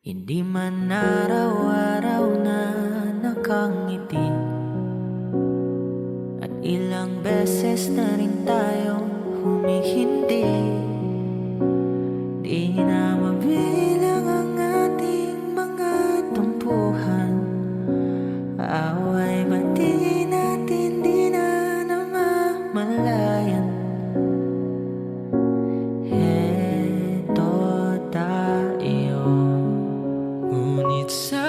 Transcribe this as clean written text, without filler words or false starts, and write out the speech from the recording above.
Hindi man araw-araw na nakangiti, at ilang beses na rin tayong humihindi. Di na mabilang ang ating mga tumpuhan. Away ba't di natin di na namamalayan? Heto tayo, ngunit sa